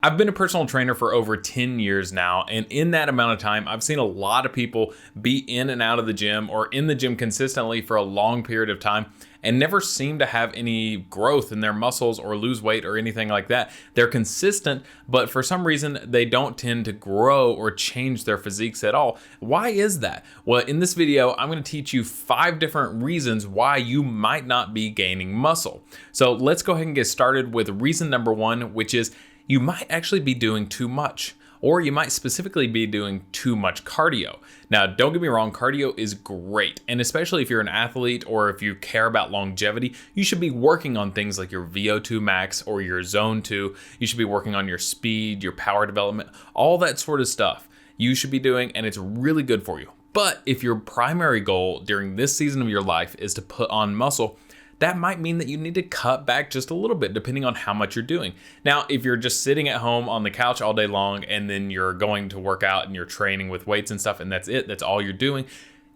I've been a personal trainer for over 10 years now, and in that amount of time, I've seen a lot of people be in and out of the gym or in the gym consistently for a long period of time and never seem to have any growth in their muscles or lose weight or anything like that. They're consistent, but for some reason, they don't tend to grow or change their physiques at all. Why is that? Well, in this video, I'm going to teach you 5 different reasons why you might not be gaining muscle. So let's go ahead and get started with reason number 1, which is you might actually be doing too much, or you might specifically be doing too much cardio. Now, don't get me wrong, cardio is great, and especially if you're an athlete or if you care about longevity, you should be working on things like your VO2 max or your zone 2. You should be working on your speed, your power development, all that sort of stuff you should be doing, and it's really good for you. But if your primary goal during this season of your life is to put on muscle, that might mean that you need to cut back just a little bit depending on how much you're doing. Now, if you're just sitting at home on the couch all day long and then you're going to work out and you're training with weights and stuff and that's it, that's all you're doing,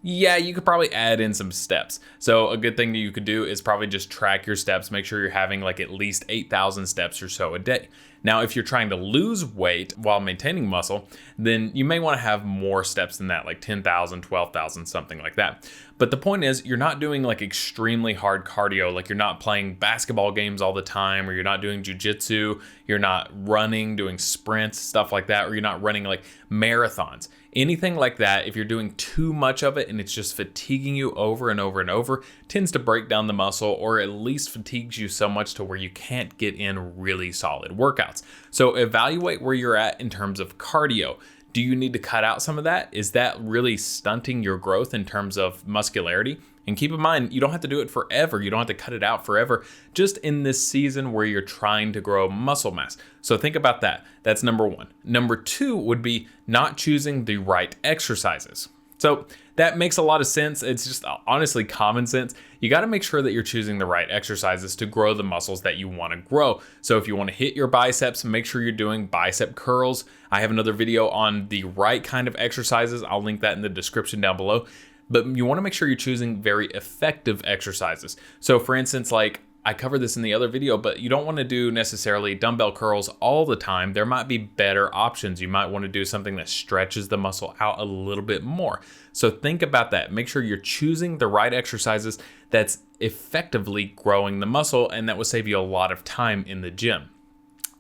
yeah, you could probably add in some steps. So a good thing that you could do is probably just track your steps, make sure you're having like at least 8,000 steps or so a day. Now, if you're trying to lose weight while maintaining muscle, then you may want to have more steps than that, like 10,000, 12,000, something like that. But the point is, you're not doing like extremely hard cardio, like you're not playing basketball games all the time, or you're not doing jujitsu, you're not running, doing sprints, stuff like that, or you're not running like marathons. Anything like that, if you're doing too much of it and it's just fatiguing you over and over and over, tends to break down the muscle or at least fatigues you so much to where you can't get in really solid workouts. So evaluate where you're at in terms of cardio. Do you need to cut out some of that? Is that really stunting your growth in terms of muscularity? And keep in mind, you don't have to do it forever. You don't have to cut it out forever, just in this season where you're trying to grow muscle mass. So think about that. That's number 1. Number 2 would be not choosing the right exercises. So that makes a lot of sense. It's just honestly common sense. You got to make sure that you're choosing the right exercises to grow the muscles that you want to grow. So if you want to hit your biceps, make sure you're doing bicep curls. I have another video on the right kind of exercises. I'll link that in the description down below. But you want to make sure you're choosing very effective exercises. So for instance, like I covered this in the other video, but you don't want to do necessarily dumbbell curls all the time. There might be better options. You might want to do something that stretches the muscle out a little bit more. So think about that. Make sure you're choosing the right exercises that's effectively growing the muscle, and that will save you a lot of time in the gym.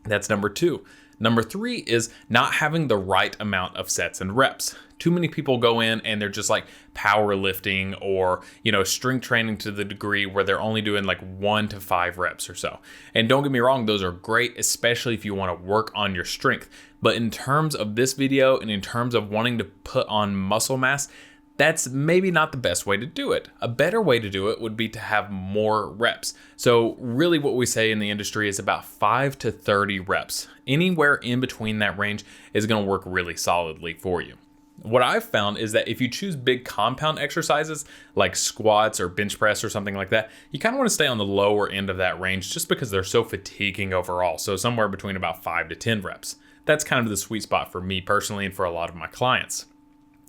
That's number 2. Number 3 is not having the right amount of sets and reps. Too many people go in and they're just like powerlifting or, strength training to the degree where they're only doing like 1 to 5 reps or so. And don't get me wrong, those are great, especially if you want to work on your strength. But in terms of this video and in terms of wanting to put on muscle mass, that's maybe not the best way to do it. A better way to do it would be to have more reps. So really what we say in the industry is about 5 to 30 reps. Anywhere in between that range is going to work really solidly for you. What I've found is that if you choose big compound exercises like squats or bench press or something like that, you kind of want to stay on the lower end of that range just because they're so fatiguing overall. So somewhere between about 5 to 10 reps. That's kind of the sweet spot for me personally and for a lot of my clients.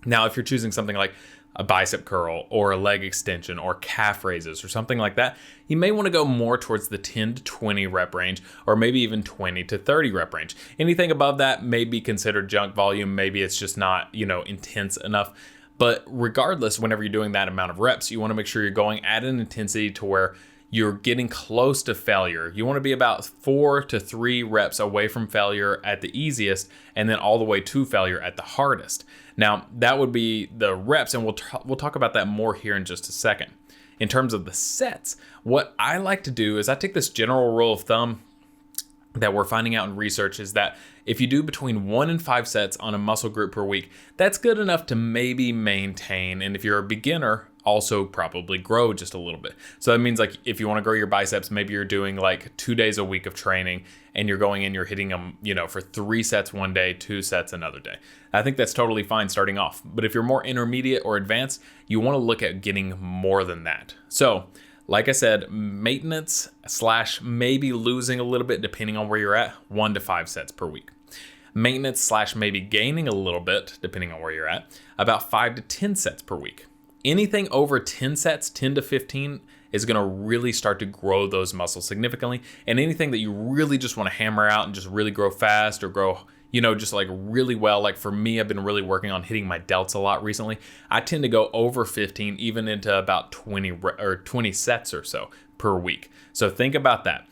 Now, if you're choosing something like a bicep curl or a leg extension or calf raises or something like that, you may want to go more towards the 10 to 20 rep range or maybe even 20 to 30 rep range. Anything above that may be considered junk volume. Maybe it's just not, intense enough. But regardless, whenever you're doing that amount of reps, you want to make sure you're going at an intensity to where you're getting close to failure. You want to be about 4 to 3 reps away from failure at the easiest and then all the way to failure at the hardest. Now, that would be the reps, and we'll talk about that more here in just a second. In terms of the sets, what I like to do is I take this general rule of thumb that we're finding out in research is that if you do between 1 and 5 sets on a muscle group per week, that's good enough to maybe maintain. And if you're a beginner, also probably grow just a little bit. So that means like if you want to grow your biceps, maybe you're doing like 2 days a week of training and you're going in, you're hitting them, for 3 sets one day, 2 sets another day. I think that's totally fine starting off. But if you're more intermediate or advanced, you want to look at getting more than that. So like I said, maintenance / maybe losing a little bit depending on where you're at, 1 to 5 sets per week. Maintenance / maybe gaining a little bit depending on where you're at, about 5 to 10 sets per week. Anything over 10 sets, 10 to 15, is going to really start to grow those muscles significantly. And anything that you really just want to hammer out and just really grow fast or grow, just like really well. Like for me, I've been really working on hitting my delts a lot recently. I tend to go over 15, even into about 20 sets or so per week. So think about that.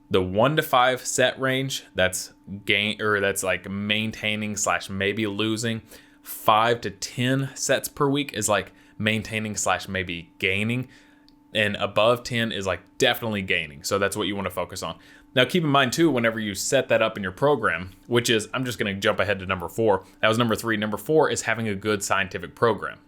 The 1 to 5 set range, that's like maintaining / maybe losing. 5 to 10 sets per week is like maintaining / maybe gaining. And above 10 is like definitely gaining. So that's what you want to focus on. Now, keep in mind too, whenever you set that up in your program, which is, I'm just going to jump ahead to number 4. That was number 3. Number 4 is having a good scientific program.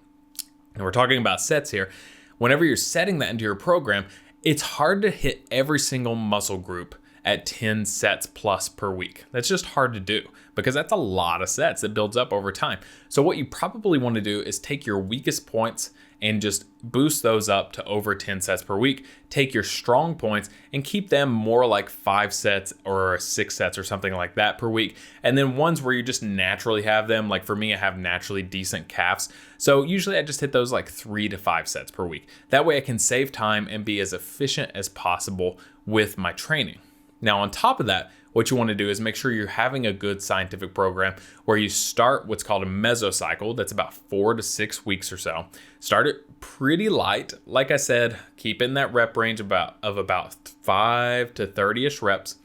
And we're talking about sets here. Whenever you're setting that into your program, it's hard to hit every single muscle group at 10 sets plus per week. That's just hard to do because that's a lot of sets that builds up over time. So what you probably want to do is take your weakest points and just boost those up to over 10 sets per week. Take your strong points and keep them more like 5 sets or 6 sets or something like that per week. And then ones where you just naturally have them, like for me, I have naturally decent calves. So usually I just hit those like 3 to 5 sets per week. That way I can save time and be as efficient as possible with my training. Now, on top of that, what you want to do is make sure you're having a good scientific program where you start what's called a mesocycle. That's about 4 to 6 weeks or so. Start it pretty light. Like I said, keep in that rep range of about 5 to 30-ish reps,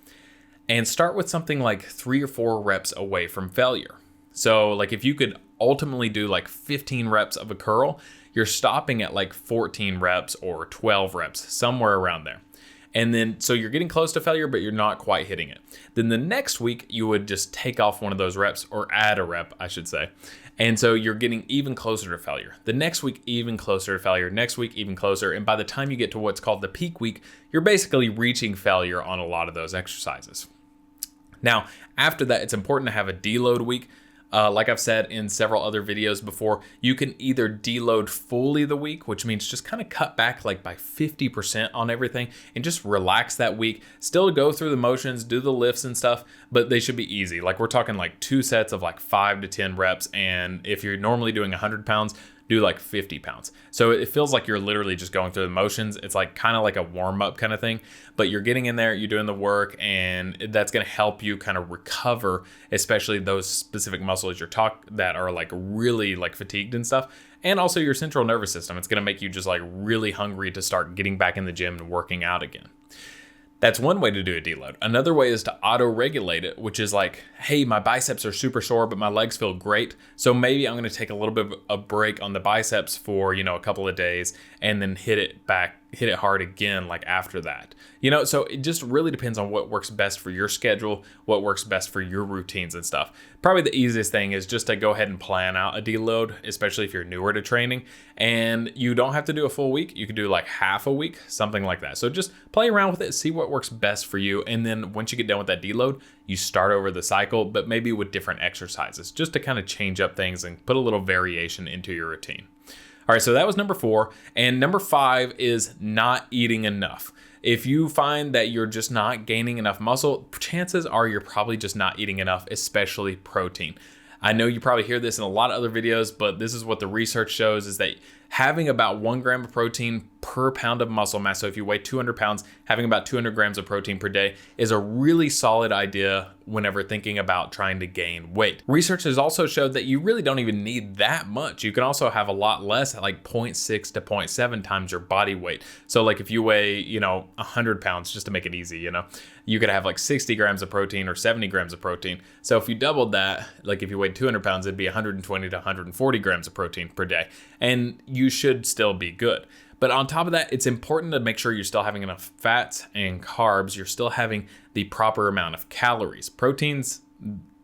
and start with something like 3 or 4 reps away from failure. So like if you could ultimately do like 15 reps of a curl, you're stopping at like 14 reps or 12 reps, somewhere around there. And then, so you're getting close to failure, but you're not quite hitting it. Then the next week, you would just take off one of those reps, or add a rep, I should say. And so you're getting even closer to failure. The next week, even closer to failure. Next week, even closer. And by the time you get to what's called the peak week, you're basically reaching failure on a lot of those exercises. Now, after that, it's important to have a deload week. Like I've said in several other videos before, you can either deload fully the week, which means just kind of cut back like by 50% on everything and just relax that week. Still go through the motions, do the lifts and stuff, but they should be easy. Like we're talking like 2 sets of like 5 to 10 reps. And if you're normally doing 100 pounds, do like 50 pounds. So it feels like you're literally just going through the motions. It's like kind of like a warm up kind of thing, but you're getting in there, you're doing the work, and that's going to help you kind of recover, especially those specific muscles that are like really like fatigued and stuff. And also your central nervous system. It's going to make you just like really hungry to start getting back in the gym and working out again. That's one way to do a deload. Another way is to auto-regulate it, which is like, hey, my biceps are super sore, but my legs feel great. So maybe I'm going to take a little bit of a break on the biceps for, a couple of days and then hit it hard again, like after that. So it just really depends on what works best for your schedule, what works best for your routines and stuff. Probably the easiest thing is just to go ahead and plan out a deload, especially if you're newer to training. And you don't have to do a full week. You could do like half a week, something like that. So just play around with it, see what works best for you. And then once you get done with that deload, you start over the cycle, but maybe with different exercises, just to kind of change up things and put a little variation into your routine. All right, so that was number 4. And number 5 is not eating enough. If you find that you're just not gaining enough muscle, chances are you're probably just not eating enough, especially protein. I know you probably hear this in a lot of other videos, but this is what the research shows, is that having about 1 gram of protein per pound of muscle mass, so if you weigh 200 pounds, having about 200 grams of protein per day is a really solid idea whenever thinking about trying to gain weight. Research has also showed that you really don't even need that much. You can also have a lot less, like 0.6 to 0.7 times your body weight. So like if you weigh, 100 pounds, just to make it easy, you could have like 60 grams of protein or 70 grams of protein. So if you doubled that, like if you weighed 200 pounds, it'd be 120 to 140 grams of protein per day. And you should still be good. But on top of that, it's important to make sure you're still having enough fats and carbs. You're still having the proper amount of calories. Protein's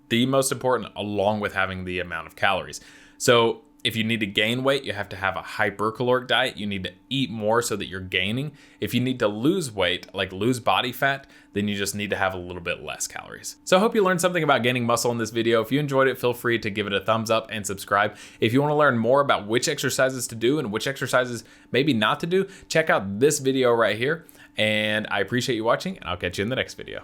the most important, along with having the amount of calories. So if you need to gain weight, you have to have a hypercaloric diet. You need to eat more so that you're gaining. If you need to lose weight, like lose body fat, then you just need to have a little bit less calories. So I hope you learned something about gaining muscle in this video. If you enjoyed it, feel free to give it a thumbs up and subscribe. If you want to learn more about which exercises to do and which exercises maybe not to do, check out this video right here. And I appreciate you watching, and I'll catch you in the next video.